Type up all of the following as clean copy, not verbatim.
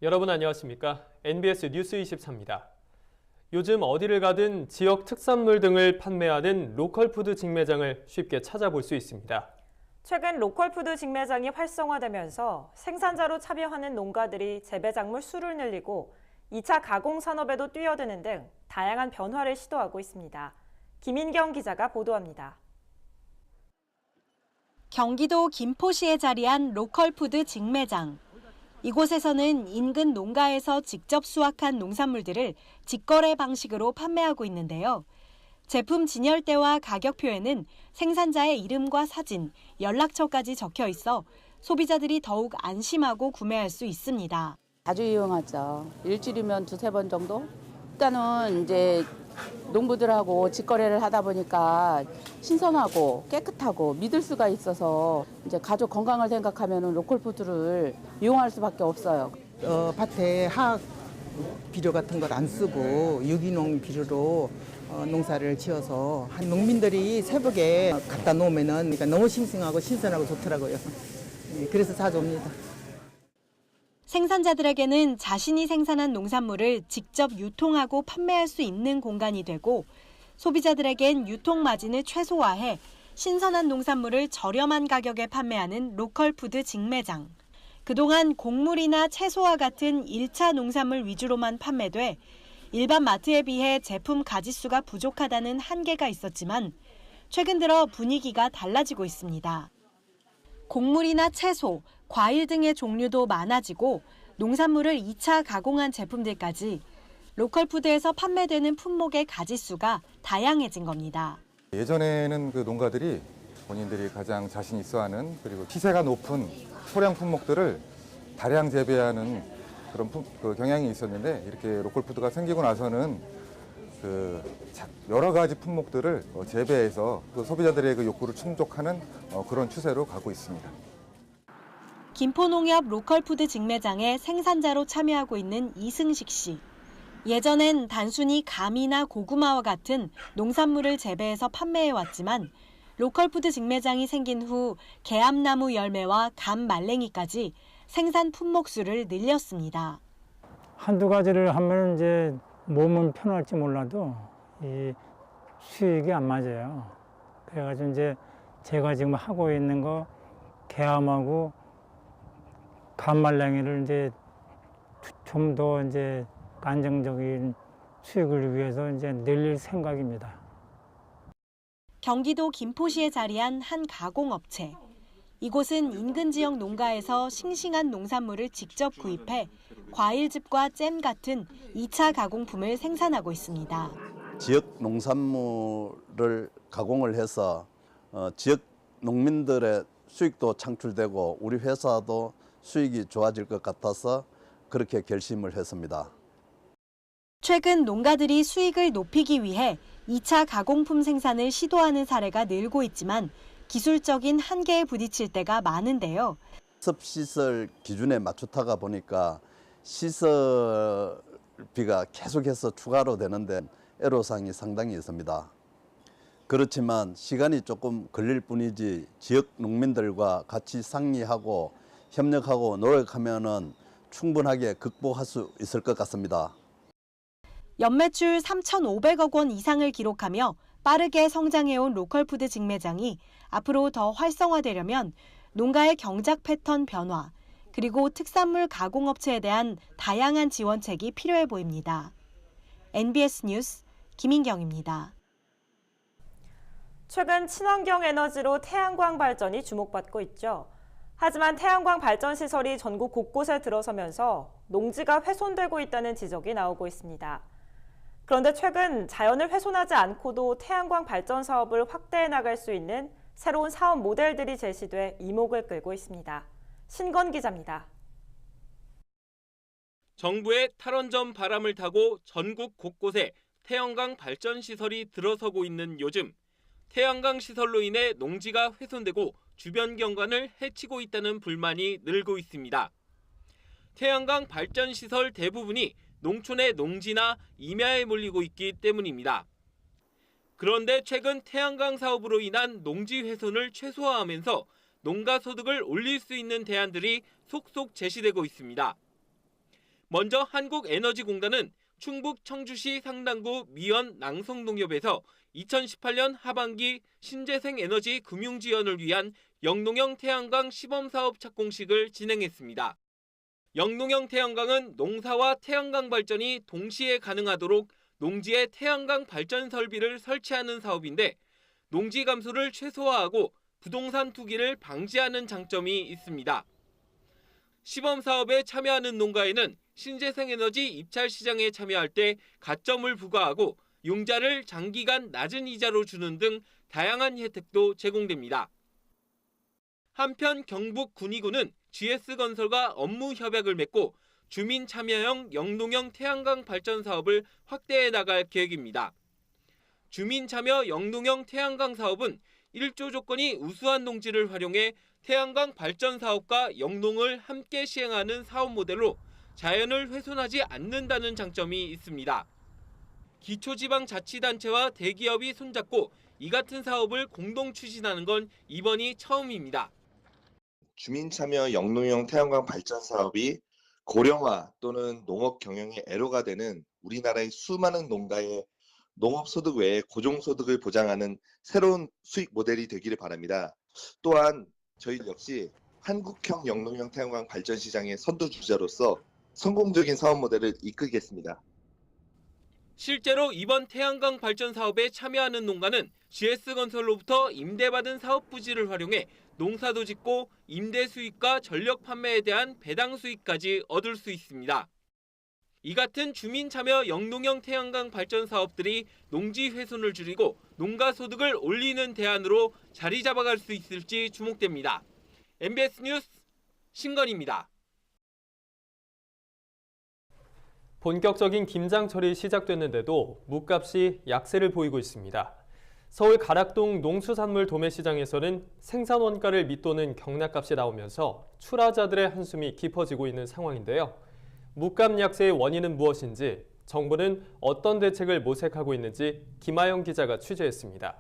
여러분 안녕하십니까? NBS 뉴스 24입니다. 요즘 어디를 가든 지역 특산물 등을 판매하는 로컬푸드 직매장을 쉽게 찾아볼 수 있습니다. 최근 로컬푸드 직매장이 활성화되면서 생산자로 참여하는 농가들이 재배작물 수를 늘리고 2차 가공 산업에도 뛰어드는 등 다양한 변화를 시도하고 있습니다. 김인경 기자가 보도합니다. 경기도 김포시에 자리한 로컬푸드 직매장. 이곳에서는 인근 농가에서 직접 수확한 농산물들을 직거래 방식으로 판매하고 있는데요. 제품 진열대와 가격표에는 생산자의 이름과 사진, 연락처까지 적혀 있어 소비자들이 더욱 안심하고 구매할 수 있습니다. 자주 이용하죠. 일주일이면 두세 번 정도? 일단은 이제 농부들하고 직거래를 하다 보니까 신선하고 깨끗하고 믿을 수가 있어서 이제 가족 건강을 생각하면 로컬푸드를 이용할 수밖에 없어요. 밭에 화학 비료 같은 걸 안 쓰고 유기농 비료로 농사를 지어서 한 농민들이 새벽에 갖다 놓으면은 그러니까 너무 싱싱하고 신선하고 좋더라고요. 그래서 자주 옵니다. 생산자들에게는 자신이 생산한 농산물을 직접 유통하고 판매할 수 있는 공간이 되고 소비자들에겐 유통 마진을 최소화해 신선한 농산물을 저렴한 가격에 판매하는 로컬푸드 직매장. 그동안 곡물이나 채소와 같은 1차 농산물 위주로만 판매돼 일반 마트에 비해 제품 가짓수가 부족하다는 한계가 있었지만 최근 들어 분위기가 달라지고 있습니다. 곡물이나 채소, 과일 등의 종류도 많아지고 농산물을 2차 가공한 제품들까지 로컬푸드에서 판매되는 품목의 가짓수가 다양해진 겁니다. 예전에는 그 농가들이 본인들이 가장 자신 있어 하는 그리고 시세가 높은 소량 품목들을 다량 재배하는 그런 경향이 있었는데 이렇게 로컬푸드가 생기고 나서는 여러 가지 품목들을 재배해서 소비자들의 그 욕구를 충족하는 그런 추세로 가고 있습니다. 김포농협 로컬푸드 직매장에 생산자로 참여하고 있는 이승식 씨. 예전엔 단순히 감이나 고구마와 같은 농산물을 재배해서 판매해왔지만 로컬푸드 직매장이 생긴 후 개암나무 열매와 감 말랭이까지 생산 품목 수를 늘렸습니다. 한두 가지를 하면 이제 몸은 편할지 몰라도 이 수익이 안 맞아요. 그래가지고 이제 제가 지금 하고 있는 거 개암하고 감말랭이를 이제 좀 더 이제 안정적인 수익을 위해서 이제 늘릴 생각입니다. 경기도 김포시에 자리한 한 가공업체. 이곳은 인근 지역 농가에서 싱싱한 농산물을 직접 구입해 과일즙과 잼 같은 2차 가공품을 생산하고 있습니다. 지역 농산물을 가공을 해서 지역 농민들의 수익도 창출되고 우리 회사도 수익이 좋아질 것 같아서 그렇게 결심을 했습니다. 최근 농가들이 수익을 높이기 위해 2차 가공품 생산을 시도하는 사례가 늘고 있지만 기술적인 한계에 부딪힐 때가 많은데요. 습시설 기준에 맞추다가 보니까 시설비가 계속해서 추가로 되는데 애로사항이 상당히 있습니다. 그렇지만 시간이 조금 걸릴 뿐이지 지역 농민들과 같이 상의하고 협력하고 노력하면은 충분하게 극복할 수 있을 것 같습니다. 연매출 3,500억 원 이상을 기록하며 빠르게 성장해온 로컬푸드 직매장이 앞으로 더 활성화되려면 농가의 경작 패턴 변화, 그리고 특산물 가공업체에 대한 다양한 지원책이 필요해 보입니다. NBS 뉴스 김인경입니다. 최근 친환경 에너지로 태양광 발전이 주목받고 있죠. 하지만 태양광 발전 시설이 전국 곳곳에 들어서면서 농지가 훼손되고 있다는 지적이 나오고 있습니다. 그런데 최근 자연을 훼손하지 않고도 태양광 발전 사업을 확대해 나갈 수 있는 새로운 사업 모델들이 제시돼 이목을 끌고 있습니다. 신건 기자입니다. 정부의 탈원전 바람을 타고 전국 곳곳에 태양광 발전 시설이 들어서고 있는 요즘, 태양광 시설로 인해 농지가 훼손되고 주변 경관을 해치고 있다는 불만이 늘고 있습니다. 태양광 발전 시설 대부분이 농촌의 농지나 임야에 몰리고 있기 때문입니다. 그런데 최근 태양광 사업으로 인한 농지 훼손을 최소화하면서 농가 소득을 올릴 수 있는 대안들이 속속 제시되고 있습니다. 먼저 한국에너지공단은 충북 청주시 상당구 미연 낭성농협에서 2018년 하반기 신재생에너지 금융지원을 위한 영농형 태양광 시범사업 착공식을 진행했습니다. 영농형 태양광은 농사와 태양광 발전이 동시에 가능하도록 농지에 태양광 발전 설비를 설치하는 사업인데 농지 감소를 최소화하고 부동산 투기를 방지하는 장점이 있습니다. 시범 사업에 참여하는 농가에는 신재생에너지 입찰 시장에 참여할 때 가점을 부과하고 융자를 장기간 낮은 이자로 주는 등 다양한 혜택도 제공됩니다. 한편 경북 군위군은 GS건설과 업무 협약을 맺고 주민 참여형 영농형 태양광 발전 사업을 확대해 나갈 계획입니다. 주민 참여 영농형 태양광 사업은 1조 조건이 우수한 농지를 활용해 태양광 발전 사업과 영농을 함께 시행하는 사업 모델로 자연을 훼손하지 않는다는 장점이 있습니다. 기초지방자치단체와 대기업이 손잡고 이 같은 사업을 공동 추진하는 건 이번이 처음입니다. 주민참여 영농형 태양광 발전 사업이 고령화 또는 농업 경영의 애로가 되는 우리나라의 수많은 농가의 농업소득 외에 고정소득을 보장하는 새로운 수익 모델이 되기를 바랍니다. 또한 저희 역시 한국형 영농형 태양광 발전 시장의 선두주자로서 성공적인 사업 모델을 이끌겠습니다. 실제로 이번 태양광 발전 사업에 참여하는 농가는 GS건설로부터 임대받은 사업 부지를 활용해 농사도 짓고 임대 수익과 전력 판매에 대한 배당 수익까지 얻을 수 있습니다. 이 같은 주민 참여 영농형 태양광 발전 사업들이 농지 훼손을 줄이고 농가 소득을 올리는 대안으로 자리 잡아갈 수 있을지 주목됩니다. MBS 뉴스 신건입니다. 본격적인 김장철이 시작됐는데도 묵값이 약세를 보이고 있습니다. 서울 가락동 농수산물 도매시장에서는 생산 원가를 밑도는 경락값이 나오면서 출하자들의 한숨이 깊어지고 있는 상황인데요. 묵값 약세의 원인은 무엇인지, 정부는 어떤 대책을 모색하고 있는지 김아영 기자가 취재했습니다.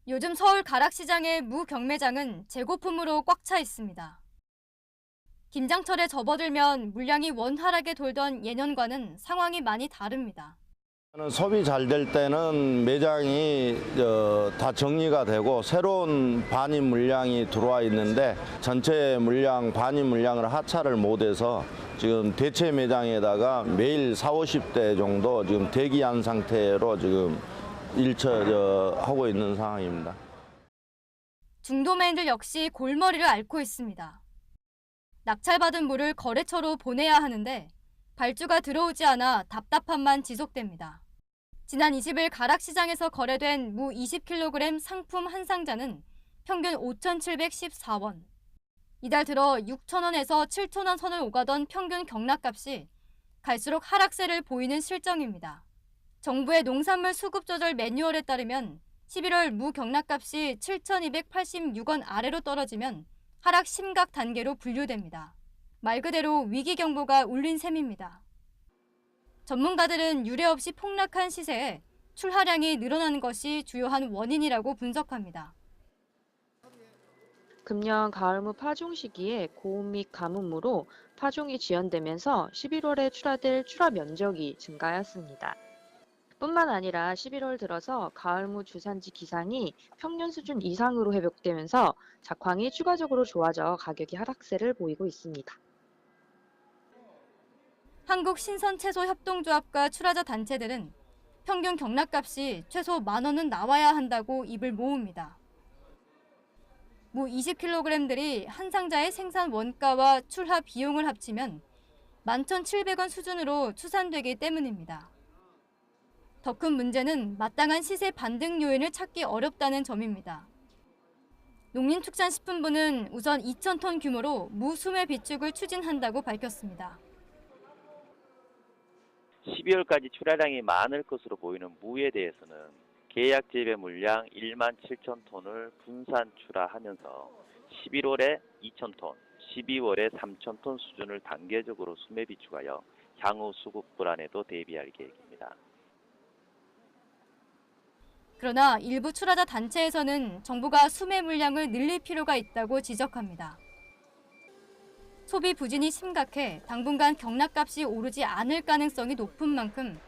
요즘 서울 가락시장의 무 경매장은 재고품으로 꽉 차 있습니다. 김장철에 접어들면 물량이 원활하게 돌던 예년과는 상황이 많이 다릅니다. 소비 잘 될 때는 매장이 다 정리가 되고 새로운 반입 물량이 들어와 있는데 전체 물량, 반입 물량을 하차를 못해서 지금 대체 매장에다가 매일 40-50대 정도 지금 대기한 상태로 지금 일처하고 있는 상황입니다. 중도매인들 역시 골머리를 앓고 있습니다. 낙찰받은 물을 거래처로 보내야 하는데 발주가 들어오지 않아 답답함만 지속됩니다. 지난 20일 가락시장에서 거래된 무 20kg 상품 한 상자는 평균 5,714원. 이달 들어 6,000원에서 7,000원 선을 오가던 평균 경락값이 갈수록 하락세를 보이는 실정입니다. 정부의 농산물 수급 조절 매뉴얼에 따르면 11월 무 경락값이 7,286원 아래로 떨어지면 하락 심각 단계로 분류됩니다. 말 그대로 위기 경보가 울린 셈입니다. 전문가들은 유례 없이 폭락한 시세에 출하량이 늘어나는 것이 주요한 원인이라고 분석합니다. 금년 가을무 파종 시기에 고온 및 가뭄으로 파종이 지연되면서 11월에 출하될 출하 면적이 증가하였습니다. 뿐만 아니라 11월 들어서 가을무 주산지 기상이 평년 수준 이상으로 회복되면서 작황이 추가적으로 좋아져 가격이 하락세를 보이고 있습니다. 한국신선채소협동조합과 출하자 단체들은 평균 경락값이 최소 10,000원은 나와야 한다고 입을 모읍니다. 무 20kg들이 한 상자의 생산 원가와 출하 비용을 합치면 11,700원 수준으로 추산되기 때문입니다. 더 큰 문제는 마땅한 시세 반등 요인을 찾기 어렵다는 점입니다. 농림축산식품부는 우선 2,000톤 규모로 무 수매 비축을 추진한다고 밝혔습니다. 12월까지 출하량이 많을 것으로 보이는 무에 대해서는 계약 재배 물량 17,000톤을 분산 출하하면서 11월에 2,000톤, 12월에 3,000톤 수준을 단계적으로 수매 비축하여 향후 수급 불안에도 대비할 계획입니다. 그러나 일부 출하자 단체에서는 정부가 수매 물량을 늘릴 필요가 있다고 지적합니다. 소비 부진이 심각해 당분간 경락값이 오르지 않을 가능성이 높은 만큼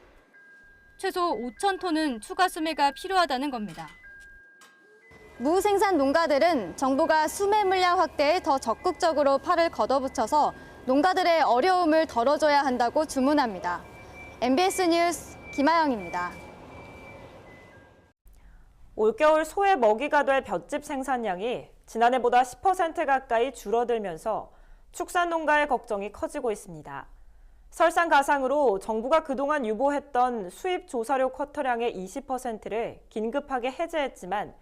최소 5,000톤은 추가 수매가 필요하다는 겁니다. 무 생산 농가들은 정부가 수매 물량 확대에 더 적극적으로 팔을 걷어붙여서 농가들의 어려움을 덜어줘야 한다고 주문합니다. MBS 뉴스 김아영입니다. 올겨울 소의 먹이가 될 볏짚 생산량이 지난해보다 10% 가까이 줄어들면서 축산농가의 걱정이 커지고 있습니다. 설상가상으로 정부가 그동안 유보했던 수입 조사료 쿼터량의 20%를 긴급하게 해제했지만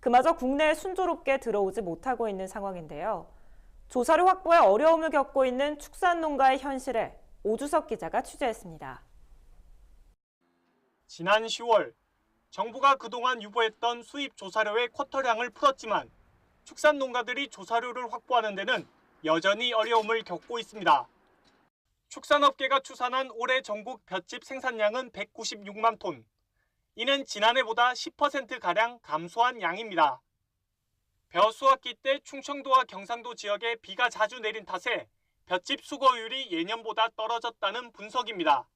그마저 국내에 순조롭게 들어오지 못하고 있는 상황인데요. 조사료 확보에 어려움을 겪고 있는 축산농가의 현실을 오주석 기자가 취재했습니다. 지난 10월 정부가 그동안 유보했던 수입 조사료의 쿼터량을 풀었지만 축산농가들이 조사료를 확보하는 데는 여전히 어려움을 겪고 있습니다. 축산업계가 추산한 올해 전국 볏짚 생산량은 196만 톤. 이는 지난해보다 10%가량 감소한 양입니다. 벼 수확기 때 충청도와 경상도 지역에 비가 자주 내린 탓에 볏짚 수거율이 예년보다 떨어졌다는 분석입니다.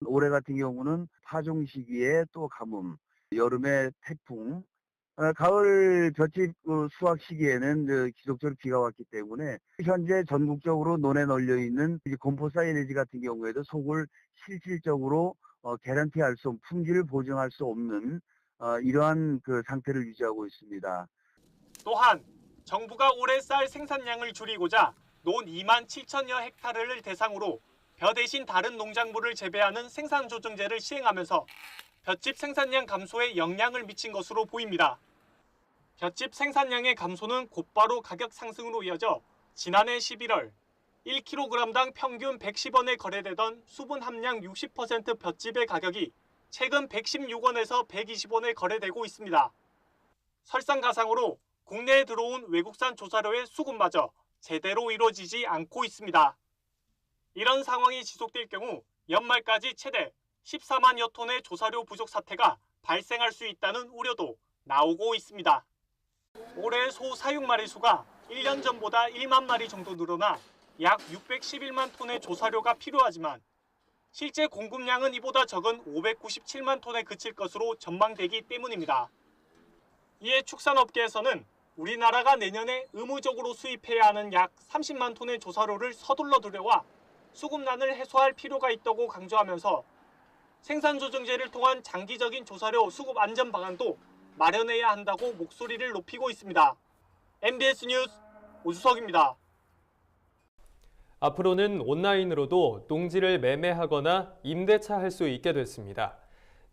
올해 같은 경우는 파종 시기에 또 가뭄, 여름에 태풍, 가을 볏짚 수확 시기에는 지속적으로 비가 왔기 때문에 현재 전국적으로 논에 널려 있는 곰포 사일리지 같은 경우에도 속을 실질적으로 개런티할 수 없는, 품질을 보증할 수 없는 이러한 상태를 유지하고 있습니다. 또한 정부가 올해 쌀 생산량을 줄이고자 논 2만 7천여 헥타르를 대상으로 벼 대신 다른 농작물을 재배하는 생산조정제를 시행하면서 볏짚 생산량 감소에 영향을 미친 것으로 보입니다. 볏짚 생산량의 감소는 곧바로 가격 상승으로 이어져 지난해 11월 1kg당 평균 110원에 거래되던 수분 함량 60% 볏짚의 가격이 최근 116원에서 120원에 거래되고 있습니다. 설상가상으로 국내에 들어온 외국산 조사료의 수급마저 제대로 이루어지지 않고 있습니다. 이런 상황이 지속될 경우 연말까지 최대 14만여 톤의 조사료 부족 사태가 발생할 수 있다는 우려도 나오고 있습니다. 올해 소 사육 마리 수가 1년 전보다 1만 마리 정도 늘어나 약 611만 톤의 조사료가 필요하지만 실제 공급량은 이보다 적은 597만 톤에 그칠 것으로 전망되기 때문입니다. 이에 축산업계에서는 우리나라가 내년에 의무적으로 수입해야 하는 약 30만 톤의 조사료를 서둘러 들여와 수급난을 해소할 필요가 있다고 강조하면서 생산조정제를 통한 장기적인 조사료 수급 안전 방안도 마련해야 한다고 목소리를 높이고 있습니다. MBS 뉴스 오주석입니다. 앞으로는 온라인으로도 농지를 매매하거나 임대차 할 수 있게 됐습니다.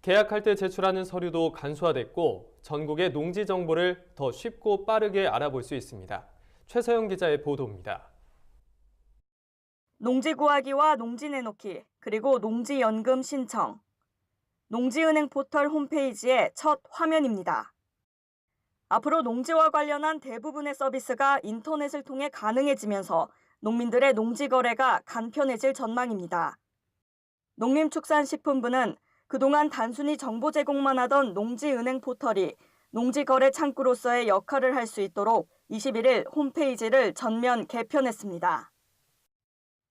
계약할 때 제출하는 서류도 간소화됐고 전국의 농지 정보를 더 쉽고 빠르게 알아볼 수 있습니다. 최서영 기자의 보도입니다. 농지 구하기와 농지 내놓기, 그리고 농지연금 신청. 농지은행 포털 홈페이지의 첫 화면입니다. 앞으로 농지와 관련한 대부분의 서비스가 인터넷을 통해 가능해지면서 농민들의 농지 거래가 간편해질 전망입니다. 농림축산식품부는 그동안 단순히 정보 제공만 하던 농지은행 포털이 농지 거래 창구로서의 역할을 할 수 있도록 21일 홈페이지를 전면 개편했습니다.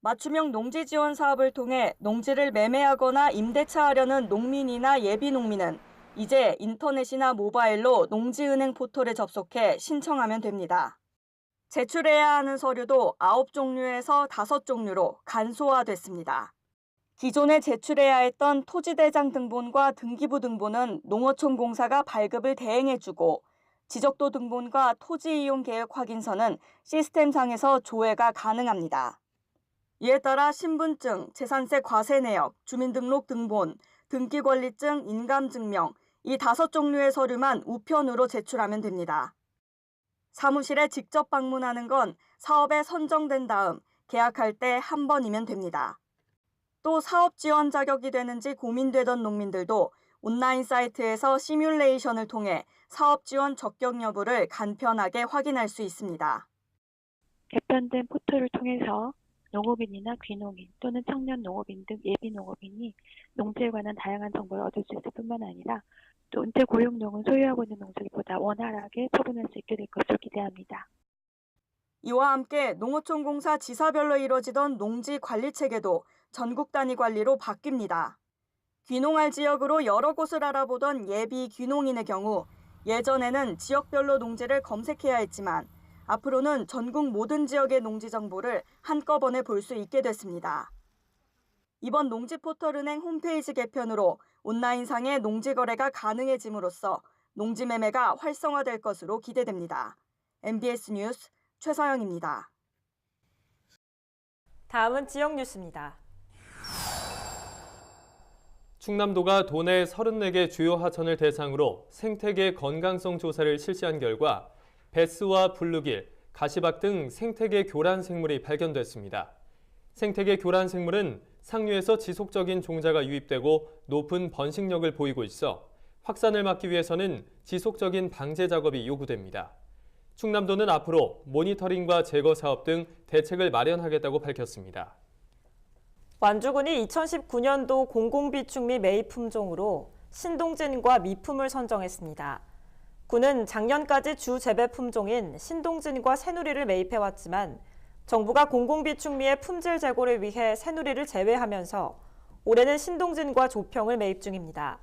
맞춤형 농지 지원 사업을 통해 농지를 매매하거나 임대차하려는 농민이나 예비농민은 이제 인터넷이나 모바일로 농지은행 포털에 접속해 신청하면 됩니다. 제출해야 하는 서류도 9종류에서 5종류로 간소화됐습니다. 기존에 제출해야 했던 토지대장 등본과 등기부 등본은 농어촌공사가 발급을 대행해주고 지적도 등본과 토지 이용 계획 확인서는 시스템상에서 조회가 가능합니다. 이에 따라 신분증, 재산세 과세 내역, 주민등록 등본, 등기권리증, 인감증명 이 5종류의 서류만 우편으로 제출하면 됩니다. 사무실에 직접 방문하는 건 사업에 선정된 다음 계약할 때 한 번이면 됩니다. 또 사업 지원 자격이 되는지 고민되던 농민들도 온라인 사이트에서 시뮬레이션을 통해 사업 지원 적격 여부를 간편하게 확인할 수 있습니다. 개편된 포털을 통해서 농업인이나 귀농인 또는 청년 농업인 등 예비 농업인이 농지에 관한 다양한 정보를 얻을 수 있을 뿐만 아니라 또 은퇴 고용농은 소유하고 있는 농지보다 원활하게 처분할 수 있게 될 것으로 기대합니다. 이와 함께 농어촌공사 지사별로 이뤄지던 농지 관리 체계도 전국 단위 관리로 바뀝니다. 귀농할 지역으로 여러 곳을 알아보던 예비 귀농인의 경우 예전에는 지역별로 농지를 검색해야 했지만 앞으로는 전국 모든 지역의 농지 정보를 한꺼번에 볼 수 있게 됐습니다. 이번 농지포털은행 홈페이지 개편으로 온라인상의 농지 거래가 가능해짐으로써 농지 매매가 활성화될 것으로 기대됩니다. MBS 뉴스 최서영입니다. 다음은 지역 뉴스입니다. 충남도가 도내 34개 주요 하천을 대상으로 생태계 건강성 조사를 실시한 결과 베스와 블루길, 가시박 등 생태계 교란 생물이 발견됐습니다. 생태계 교란 생물은 상류에서 지속적인 종자가 유입되고 높은 번식력을 보이고 있어 확산을 막기 위해서는 지속적인 방제 작업이 요구됩니다. 충남도는 앞으로 모니터링과 제거 사업 등 대책을 마련하겠다고 밝혔습니다. 완주군이 2019년도 공공비축미 매입 품종으로 신동진과 미품을 선정했습니다. 군은 작년까지 주 재배 품종인 신동진과 새누리를 매입해왔지만 정부가 공공비축미의 품질 제고를 위해 새누리를 제외하면서 올해는 신동진과 조평을 매입 중입니다.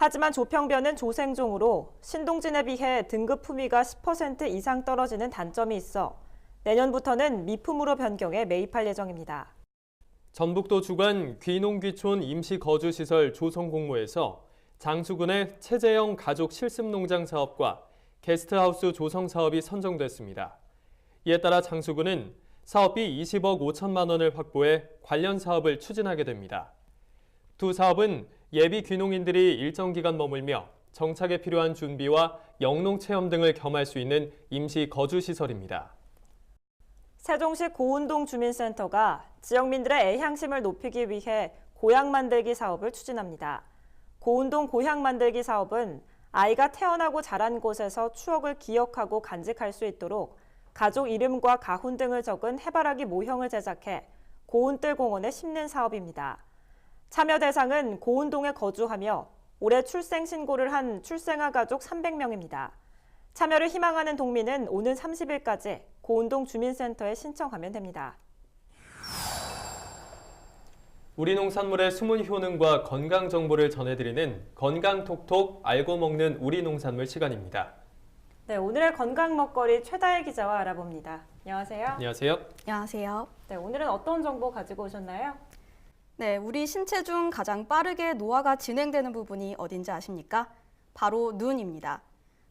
하지만 조평변은 조생종으로 신동진에 비해 등급 품위가 10% 이상 떨어지는 단점이 있어 내년부터는 미품으로 변경해 매입할 예정입니다. 전북도 주관 귀농귀촌 임시거주시설 조성공모에서 장수군의 체제형 가족 실습농장 사업과 게스트하우스 조성 사업이 선정됐습니다. 이에 따라 장수군은 사업비 20억 5천만 원을 확보해 관련 사업을 추진하게 됩니다. 두 사업은 예비 귀농인들이 일정 기간 머물며 정착에 필요한 준비와 영농 체험 등을 겸할 수 있는 임시거주시설입니다. 세종시 고운동 주민센터가 지역민들의 애향심을 높이기 위해 고향 만들기 사업을 추진합니다. 고운동 고향 만들기 사업은 아이가 태어나고 자란 곳에서 추억을 기억하고 간직할 수 있도록 가족 이름과 가훈 등을 적은 해바라기 모형을 제작해 고운뜰 공원에 심는 사업입니다. 참여 대상은 고운동에 거주하며 올해 출생 신고를 한 출생아 가족 300명입니다. 참여를 희망하는 동민은 오는 30일까지 고운동 주민센터에 신청하면 됩니다. 우리 농산물의 숨은 효능과 건강 정보를 전해드리는 건강톡톡 알고 먹는 우리 농산물 시간입니다. 네, 오늘의 건강 먹거리 최다혜 기자와 알아봅니다. 안녕하세요. 안녕하세요. 안녕하세요. 네, 오늘은 어떤 정보 가지고 오셨나요? 네, 우리 신체 중 가장 빠르게 노화가 진행되는 부분이 어딘지 아십니까? 바로 눈입니다.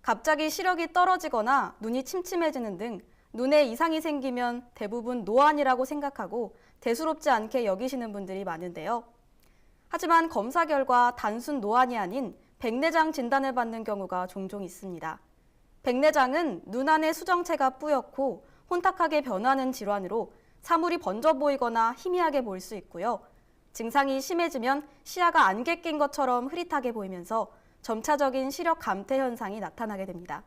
갑자기 시력이 떨어지거나 눈이 침침해지는 등 눈에 이상이 생기면 대부분 노안이라고 생각하고 대수롭지 않게 여기시는 분들이 많은데요. 하지만 검사 결과 단순 노안이 아닌 백내장 진단을 받는 경우가 종종 있습니다. 백내장은 눈 안의 수정체가 뿌옇고 혼탁하게 변하는 질환으로 사물이 번져 보이거나 희미하게 보일 수 있고요. 증상이 심해지면 시야가 안개 낀 것처럼 흐릿하게 보이면서 점차적인 시력 감퇴 현상이 나타나게 됩니다.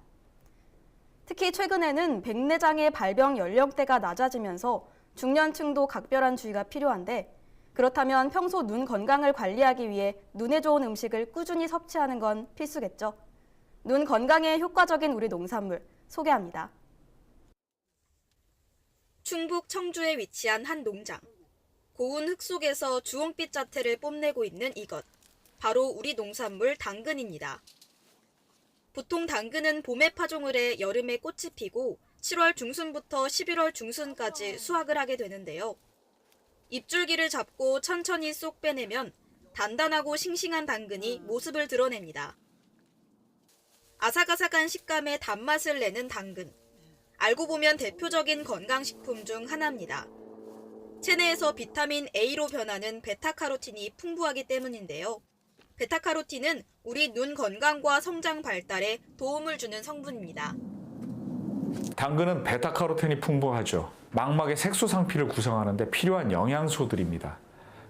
특히 최근에는 백내장의 발병 연령대가 낮아지면서 중년층도 각별한 주의가 필요한데 그렇다면 평소 눈 건강을 관리하기 위해 눈에 좋은 음식을 꾸준히 섭취하는 건 필수겠죠. 눈 건강에 효과적인 우리 농산물 소개합니다. 충북 청주에 위치한 한 농장. 고운 흙 속에서 주홍빛 자태를 뽐내고 있는 이것. 바로 우리 농산물 당근입니다. 보통 당근은 봄에 파종을 해 여름에 꽃이 피고 7월 중순부터 11월 중순까지 수확을 하게 되는데요. 잎줄기를 잡고 천천히 쏙 빼내면 단단하고 싱싱한 당근이 모습을 드러냅니다. 아삭아삭한 식감의 단맛을 내는 당근. 알고 보면 대표적인 건강식품 중 하나입니다. 체내에서 비타민 A로 변하는 베타카로틴이 풍부하기 때문인데요. 베타카로틴은 우리 눈 건강과 성장 발달에 도움을 주는 성분입니다. 당근은 베타카로틴이 풍부하죠. 망막의 색소 상피를 구성하는 데 필요한 영양소들입니다.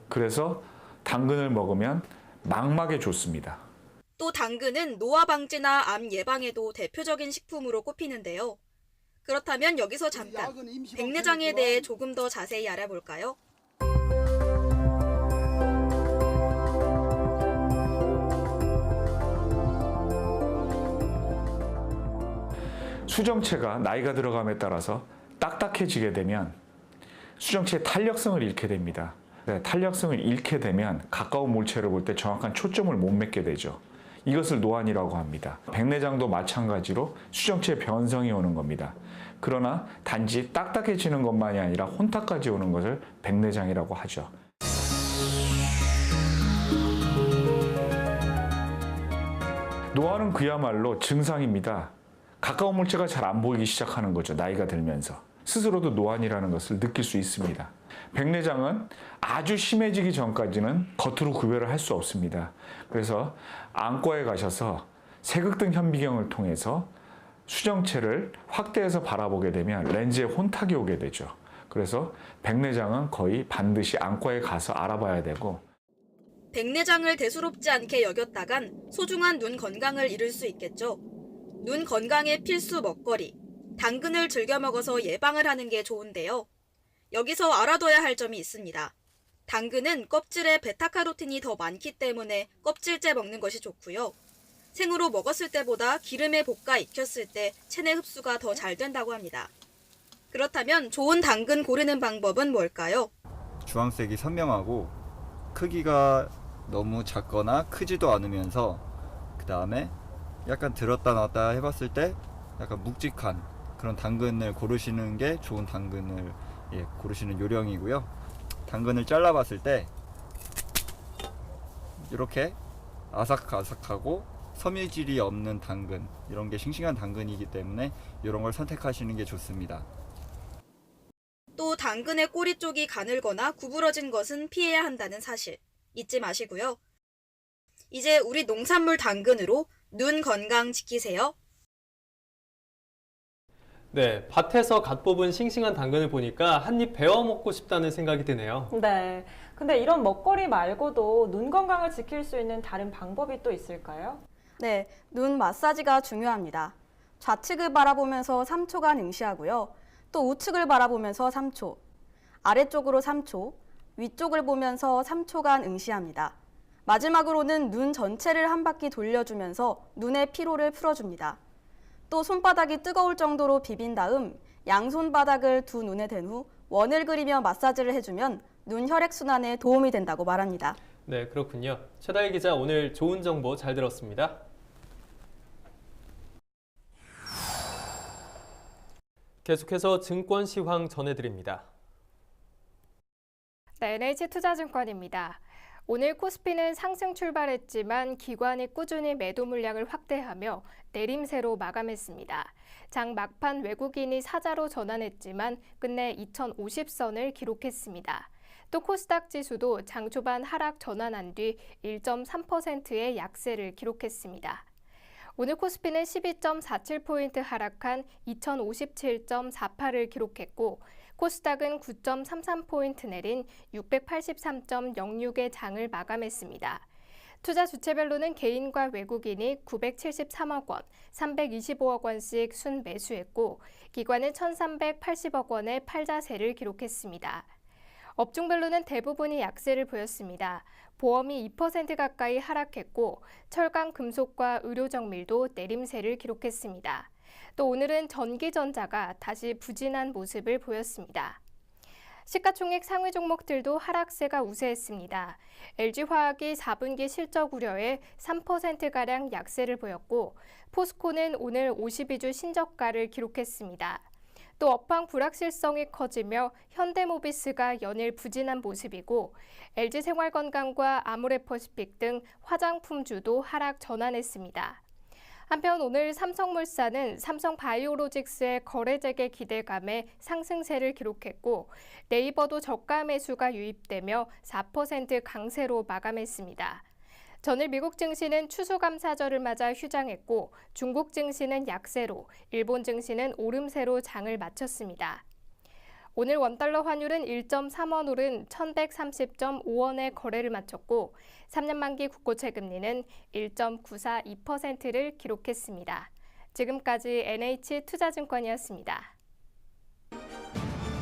그래서 당근을 먹으면 망막에 좋습니다. 또 당근은 노화 방지나 암 예방에도 대표적인 식품으로 꼽히는데요. 그렇다면 여기서 잠깐 백내장에 대해 조금 더 자세히 알아볼까요? 수정체가 나이가 들어감에 따라서 딱딱해지게 되면 수정체의 탄력성을 잃게 됩니다. 탄력성을 잃게 되면 가까운 물체를 볼 때 정확한 초점을 못 맺게 되죠. 이것을 노안이라고 합니다. 백내장도 마찬가지로 수정체 변성이 오는 겁니다. 그러나 단지 딱딱해지는 것만이 아니라 혼탁까지 오는 것을 백내장이라고 하죠. 노안은 그야말로 증상입니다. 가까운 물체가 잘 안 보이기 시작하는 거죠. 나이가 들면서. 스스로도 노안이라는 것을 느낄 수 있습니다. 백내장은 아주 심해지기 전까지는 겉으로 구별을 할 수 없습니다. 그래서 안과에 가셔서 색극등 현미경을 통해서 수정체를 확대해서 바라보게 되면 렌즈에 혼탁이 오게 되죠. 그래서 백내장은 거의 반드시 안과에 가서 알아봐야 되고, 백내장을 대수롭지 않게 여겼다간 소중한 눈 건강을 잃을 수 있겠죠. 눈 건강의 필수 먹거리, 당근을 즐겨 먹어서 예방을 하는 게 좋은데요. 여기서 알아둬야 할 점이 있습니다. 당근은 껍질에 베타카로틴이 더 많기 때문에 껍질째 먹는 것이 좋고요. 생으로 먹었을 때보다 기름에 볶아 익혔을 때 체내 흡수가 더 잘 된다고 합니다. 그렇다면 좋은 당근 고르는 방법은 뭘까요? 주황색이 선명하고 크기가 너무 작거나 크지도 않으면서 그 다음에 약간 들었다 놨다 해봤을 때 약간 묵직한 그런 당근을 고르시는 게 좋은 당근을 고르시는 요령이고요. 당근을 잘라봤을 때 이렇게 아삭아삭하고 섬유질이 없는 당근, 이런 게 싱싱한 당근이기 때문에 이런 걸 선택하시는 게 좋습니다. 또 당근의 꼬리 쪽이 가늘거나 구부러진 것은 피해야 한다는 사실 잊지 마시고요. 이제 우리 농산물 당근으로 눈 건강 지키세요. 네, 밭에서 갓 뽑은 싱싱한 당근을 보니까 한 입 베어 먹고 싶다는 생각이 드네요. 네. 근데 이런 먹거리 말고도 눈 건강을 지킬 수 있는 다른 방법이 또 있을까요? 네, 눈 마사지가 중요합니다. 좌측을 바라보면서 3초간 응시하고요. 또 우측을 바라보면서 3초, 아래쪽으로 3초, 위쪽을 보면서 3초간 응시합니다. 마지막으로는 눈 전체를 한 바퀴 돌려주면서 눈의 피로를 풀어줍니다. 또 손바닥이 뜨거울 정도로 비빈 다음 양손바닥을 두 눈에 댄 후 원을 그리며 마사지를 해주면 눈 혈액순환에 도움이 된다고 말합니다. 네, 그렇군요. 최다일 기자, 오늘 좋은 정보 잘 들었습니다. 계속해서 증권 시황 전해드립니다. 네, NH투자증권입니다. 오늘 코스피는 상승 출발했지만 기관이 꾸준히 매도 물량을 확대하며 내림세로 마감했습니다. 장 막판 외국인이 사자로 전환했지만 끝내 2050선을 기록했습니다. 또 코스닥 지수도 장 초반 하락 전환한 뒤 1.3%의 약세를 기록했습니다. 오늘 코스피는 12.47포인트 하락한 2057.48을 기록했고, 코스닥은 9.33포인트 내린 683.06의 장을 마감했습니다. 투자 주체별로는 개인과 외국인이 973억 원, 325억 원씩 순매수했고, 기관은 1,380억 원의 팔자세를 기록했습니다. 업종별로는 대부분이 약세를 보였습니다. 보험이 2% 가까이 하락했고, 철강, 금속과 의료정밀도 내림세를 기록했습니다. 또 오늘은 전기전자가 다시 부진한 모습을 보였습니다. 시가총액 상위 종목들도 하락세가 우세했습니다. LG화학이 4분기 실적 우려에 3%가량 약세를 보였고, 포스코는 오늘 52주 신저가를 기록했습니다. 또 업황 불확실성이 커지며 현대모비스가 연일 부진한 모습이고, LG생활건강과 아모레퍼시픽 등 화장품주도 하락 전환했습니다. 한편 오늘 삼성물산은 삼성바이오로직스의 거래 재개 기대감에 상승세를 기록했고, 네이버도 저가 매수가 유입되며 4% 강세로 마감했습니다. 전일 미국 증시는 추수감사절을 맞아 휴장했고, 중국 증시는 약세로, 일본 증시는 오름세로 장을 마쳤습니다. 오늘 원달러 환율은 1.3원 오른 1130.5원에 거래를 마쳤고, 3년 만기 국고채 금리는 1.942%를 기록했습니다. 지금까지 NH투자증권이었습니다.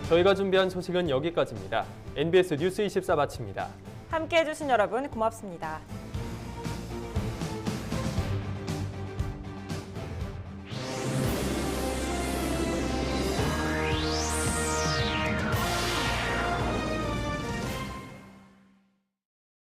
저희가 준비한 소식은 여기까지입니다. NBS 뉴스 24 마칩니다. 함께해 주신 여러분 고맙습니다.